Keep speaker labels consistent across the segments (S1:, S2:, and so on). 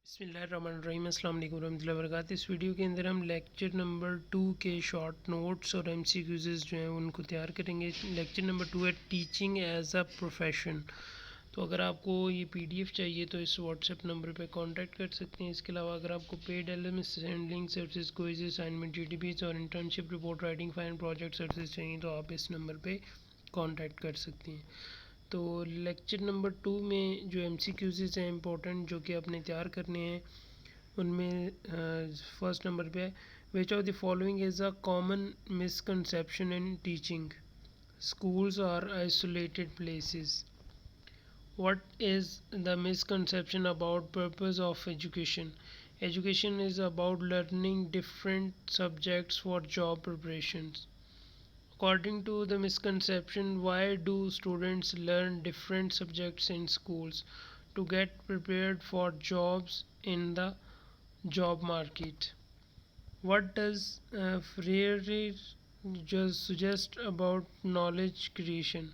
S1: बिस्मिल्लाहिर्रहमानिर्रहीम अस्सलाम वालेकुम रहमतुल्लाहि व बरकातुहू। इस वीडियो के अंदर हम लेक्चर नंबर 2 के शॉर्ट नोट्स और एमसीक्यूज़ जो हैं उनको तैयार करेंगे। लेक्चर नंबर 2 है टीचिंग एज अ प्रोफेशन। तो अगर आपको ये पीडीएफ चाहिए तो इस व्हाट्सएप नंबर पे कांटेक्ट कर सकते हैं। इसके अलावा अगर आपको paid LMS handling services, quiz, assignment, GDPs और internship report writing, fine project services चाहिए तो आप इस नंबर पे कांटेक्ट कर सकते हैं। तो लेक्चर नंबर 2 में जो एमसीक्यूज़ हैं इंपॉर्टेंट जो कि आपने तैयार करने हैं उनमें फर्स्ट नंबर पे है, which of the following is a common misconception in teaching? Schools are isolated places. What is the misconception about purpose of education? Education is about learning different subjects for job preparations. According to the misconception, why do students learn different subjects in schools? To get prepared for jobs in the job market. What does Freire just suggest about knowledge creation?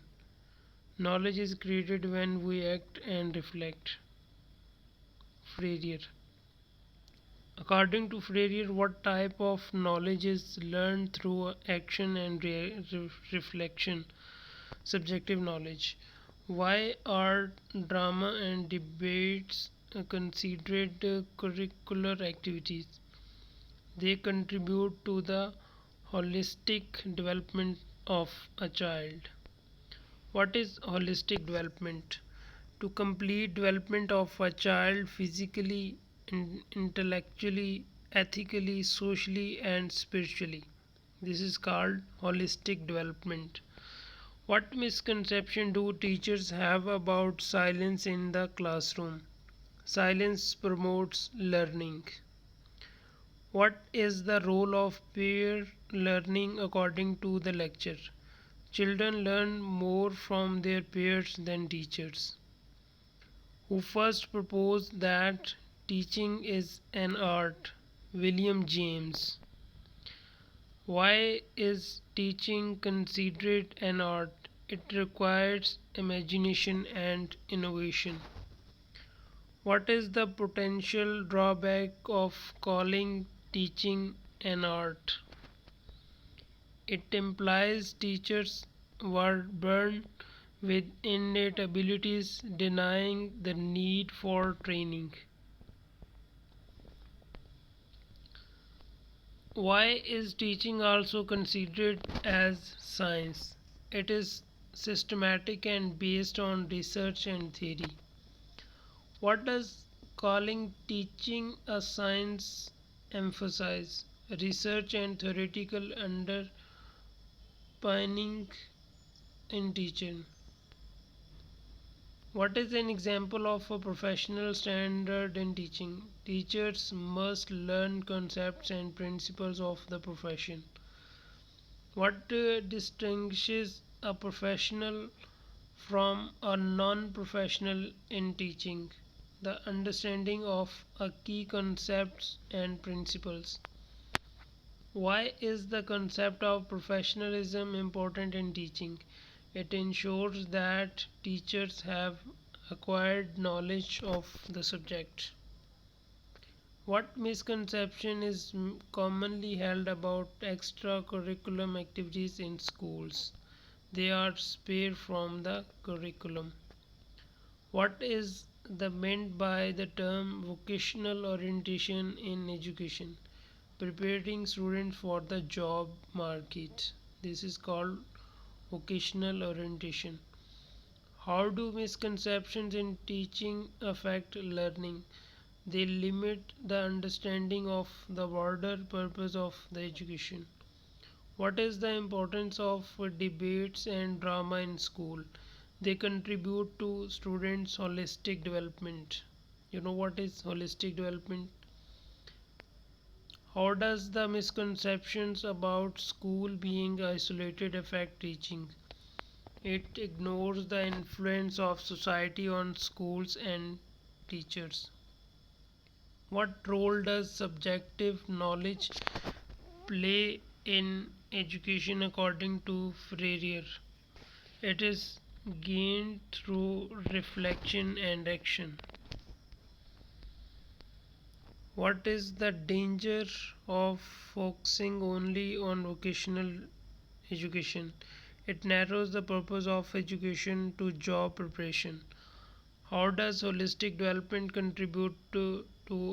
S1: Knowledge is created when we act and reflect. Freire. According to Freire, what type of knowledge is learned through action and reflection? Subjective knowledge. Why are drama and debates considered curricular activities? They contribute to the holistic development of a child. What is holistic development? To complete development of a child physically, intellectually, ethically, socially, and spiritually. This is called holistic development. What misconception do teachers have about silence in the classroom? Silence promotes learning. What is the role of peer learning according to the lecture? Children learn more from their peers than teachers. Who first proposed that teaching is an art? William James. Why is teaching considered an art? It requires imagination and innovation. What is the potential drawback of calling teaching an art? It implies teachers were born with innate abilities, denying the need for training. Why is teaching also considered as science? It is systematic and based on research and theory. What does calling teaching a science emphasize? Research and theoretical underpinning in teaching. What is an example of a professional standard in teaching? Teachers must learn concepts and principles of the profession. What distinguishes a professional from a non professional in teaching? The understanding of a key concepts and principles. Why is the concept of professionalism important in teaching? It ensures that teachers have acquired knowledge of the subject. What misconception is commonly held about extracurriculum activities in schools? They are spared from the curriculum. What is the meant by the term vocational orientation in education? Preparing students for the job market. This is called vocational orientation. How do misconceptions in teaching affect learning? They limit the understanding of the broader purpose of the education. What is the importance of debates and drama in school? They contribute to students' holistic development. You know what is holistic development? How does the misconceptions about school being isolated affect teaching? It ignores the influence of society on schools and teachers. What role does subjective knowledge play in education according to Freire? It is gained through reflection and action. What is the danger of focusing only on vocational education? It narrows the purpose of education to job preparation. How does holistic development contribute to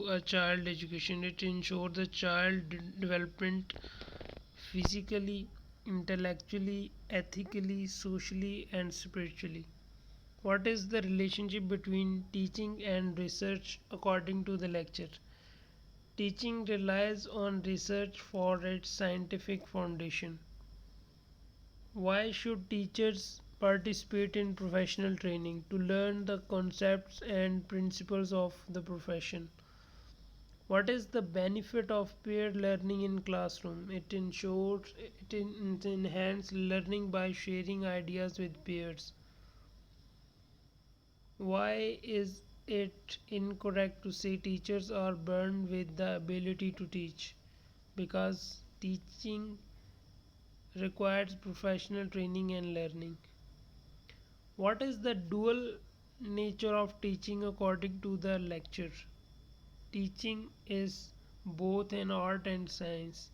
S1: a child education? It ensures the child development physically, intellectually, ethically, socially, and spiritually. What is the relationship between teaching and research according to the lecture? Teaching relies on research for its scientific foundation. Why should teachers participate in professional training? To learn the concepts and principles of the profession. What is the benefit of peer learning in classroom? It ensures it enhances learning by sharing ideas with peers. Why is it incorrect to say teachers are born with the ability to teach? Because teaching requires professional training and learning. What is the dual nature of teaching according to the lecture? Teaching is both an art and science.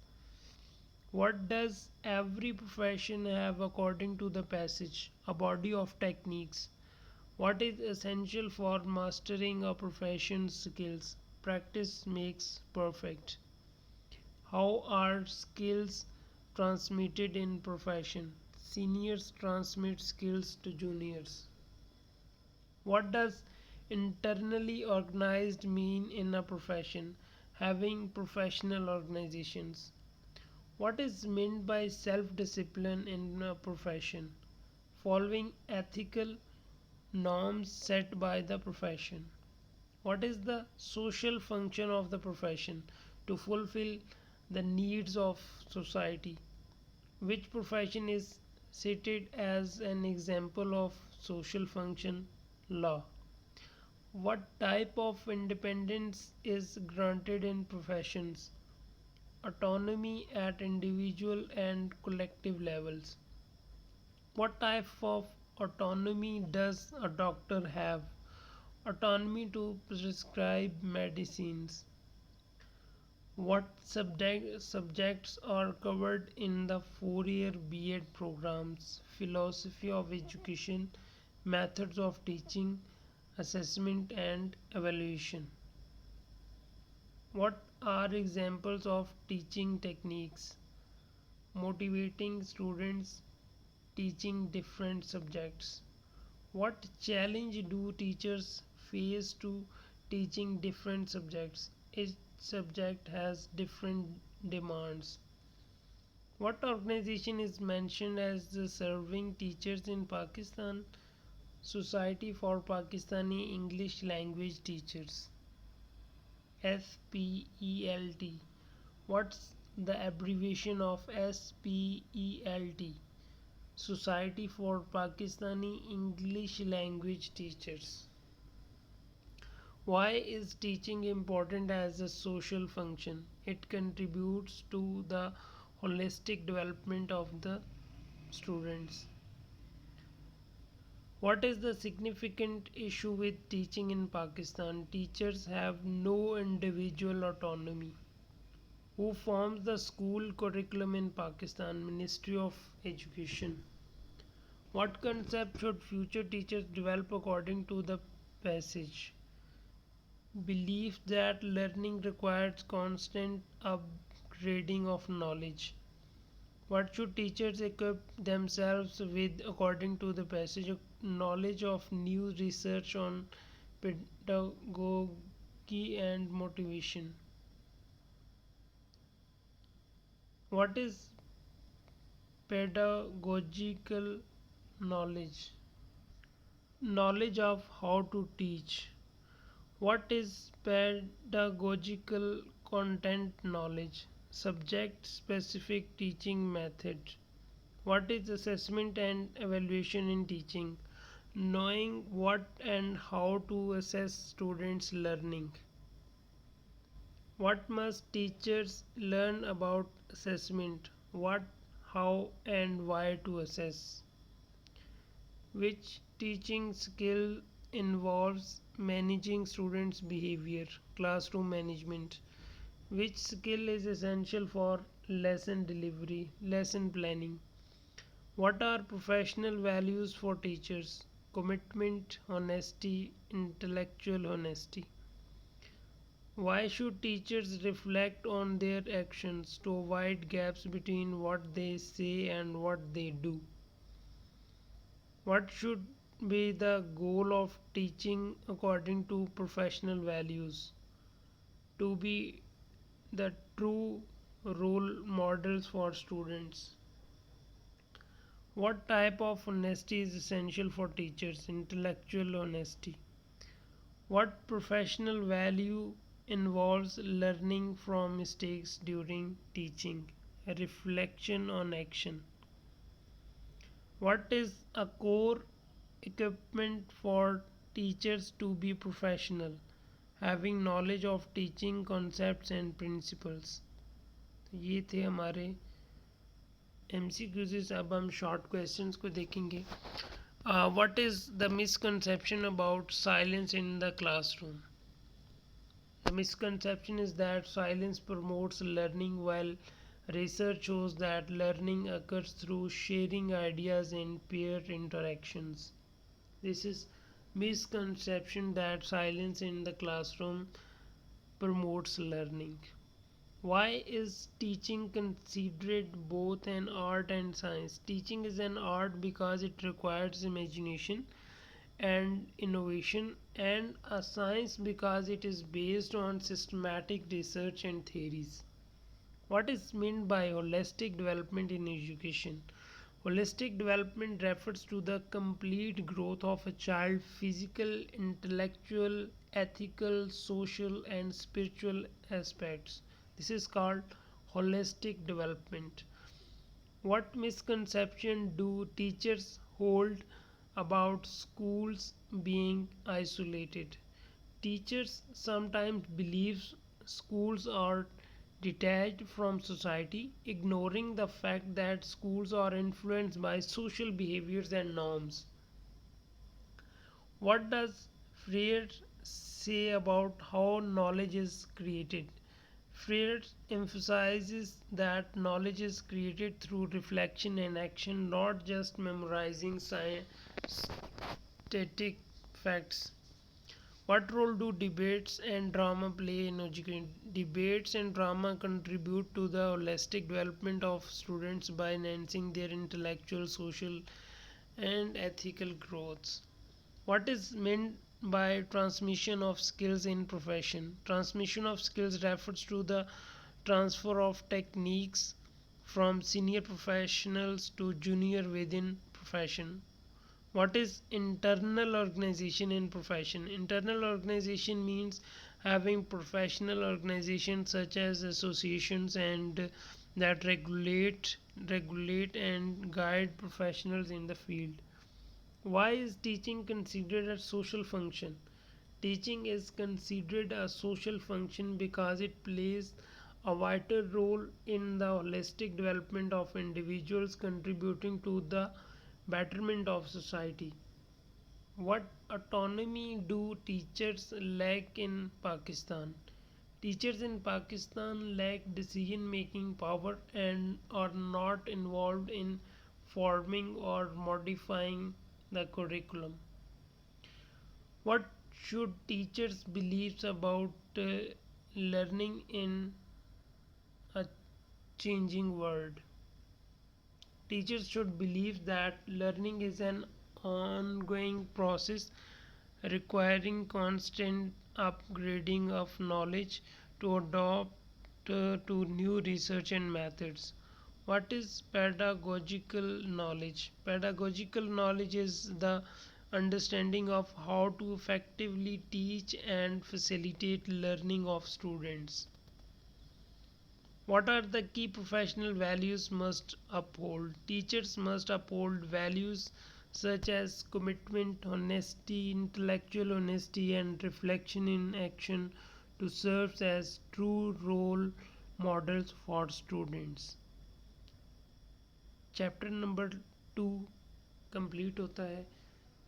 S1: What does every profession have according to the passage? A body of techniques. What is essential for mastering a profession's skills? Practice makes perfect. How are skills transmitted in profession? Seniors transmit skills to juniors. What does internally organized mean in a profession? Having professional organizations. What is meant by self discipline in a profession? Following ethical norms set by the profession. What is the social function of the profession? To fulfill the needs of society. Which profession is cited as an example of social function? Law. What type of independence is granted in professions? Autonomy at individual and collective levels. What type of autonomy does a doctor have? Autonomy to prescribe medicines. What subjects are covered in the 4-year B.Ed programs? Philosophy of education, methods of teaching, assessment and evaluation. What are examples of teaching techniques? Motivating students, teaching different subjects. What challenge do teachers face to teaching different subjects? Each subject has different demands. What organization is mentioned as the serving teachers in Pakistan? Society for Pakistani English Language Teachers. SPELT. What's the abbreviation of SPELT? Society for Pakistani English Language Teachers. Why is teaching important as a social function? It contributes to the holistic development of the students. What is the significant issue with teaching in Pakistan? Teachers have no individual autonomy. Who forms the school curriculum in Pakistan? Ministry of Education. What concept should future teachers develop according to the passage? Belief that learning requires constant upgrading of knowledge. What should teachers equip themselves with according to the passage? Knowledge of new research on pedagogy and motivation. What is pedagogical knowledge? Knowledge of how to teach. What is pedagogical content knowledge? Subject specific teaching method. What is assessment and evaluation in teaching? Knowing what and how to assess students' learning. What must teachers learn about assessment? What, how, and why to assess? Which teaching skill involves managing students' behavior, classroom management. Which skill is essential for lesson delivery, lesson planning? What are professional values for teachers? Commitment, honesty, intellectual honesty. Why should teachers reflect on their actions to avoid gaps between what they say and what they do? What should be the goal of teaching according to professional values? To be the true role models for students. What type of honesty is essential for teachers? Intellectual honesty. What professional value involves learning from mistakes during teaching? A reflection on action. What is a core equipment for teachers to be professional? Having knowledge of teaching concepts and principles. तो ये थे हमारे MCQs. अब हम short questions को देखेंगे. What is the misconception about silence in the classroom? The misconception is that silence promotes learning, while research shows that learning occurs through sharing ideas and peer interactions. This is misconception that silence in the classroom promotes learning. Why is teaching considered both an art and science? Teaching is an art because it requires imagination and innovation, and a science because it is based on systematic research and theories. What is meant by holistic development in education? Holistic development refers to the complete growth of a child physical, intellectual, ethical, social, and spiritual aspects. This is called holistic development. What misconception do teachers hold about schools being isolated? Teachers sometimes believe schools are detached from society, ignoring the fact that schools are influenced by social behaviors and norms. What does Freire say about how knowledge is created? Freire emphasizes that knowledge is created through reflection and action, not just memorizing static facts. What role do debates and drama play in education? Debates and drama contribute to the holistic development of students by enhancing their intellectual, social, and ethical growths. What is meant by transmission of skills in profession? Transmission of skills refers to the transfer of techniques from senior professionals to junior within profession. What is internal organization in profession? Internal organization means having professional organizations such as associations and that regulate and guide professionals in the field. Why is teaching considered a social function? Teaching is considered a social function because it plays a vital role in the holistic development of individuals, contributing to the betterment of society. What autonomy do teachers lack in Pakistan? Teachers in Pakistan lack decision making power and are not involved in forming or modifying the curriculum. What should teachers believe about learning in a changing world? Teachers should believe that learning is an ongoing process requiring constant upgrading of knowledge to adopt to new research and methods. What is pedagogical knowledge? Pedagogical knowledge is the understanding of how to effectively teach and facilitate learning of students. What are the key professional values must uphold? Teachers must uphold values such as commitment, honesty, intellectual honesty, and reflection in action to serve as true role models for students. Chapter number 2 complete होता है.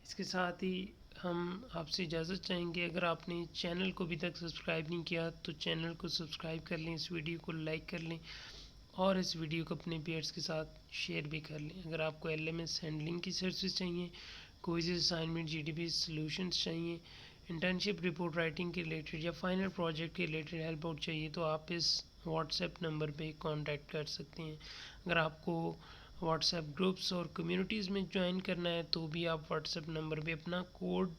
S1: इसके साथ ही हम आपसे इजाज़त चाहेंगे। अगर आपने चैनल को अभी तक सब्सक्राइब नहीं किया तो चैनल को सब्सक्राइब कर लें, इस वीडियो को लाइक कर लें और इस वीडियो को अपने पेयर्स के साथ शेयर भी कर लें। अगर आपको LMS हैंडलिंग की सर्विस चाहिए, क्विज़ असाइनमेंट GDP सॉल्यूशंस चाहिए, इंटर्नशिप रिपोर्ट राइटिंग के रिलेटेड या फाइनल प्रोजेक्ट के रिलेटेड हेल्प आउट चाहिए तो आप इस व्हाट्सएप नंबर पे कांटेक्ट कर सकते हैं। अगर आपको व्हाट्सएप ग्रुप्स और कम्युनिटीज़ में ज्वाइन करना है तो भी आप व्हाट्सएप नंबर पे अपना कोड,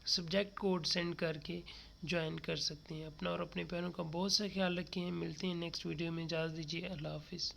S1: सब्जेक्ट कोड सेंड करके ज्वाइन कर सकते हैं। अपना और अपने पैरों का बहुत सा ख्याल रखें। मिलते हैं नेक्स्ट वीडियो में। इजाज़त दीजिए। अल्लाह हाफिज़।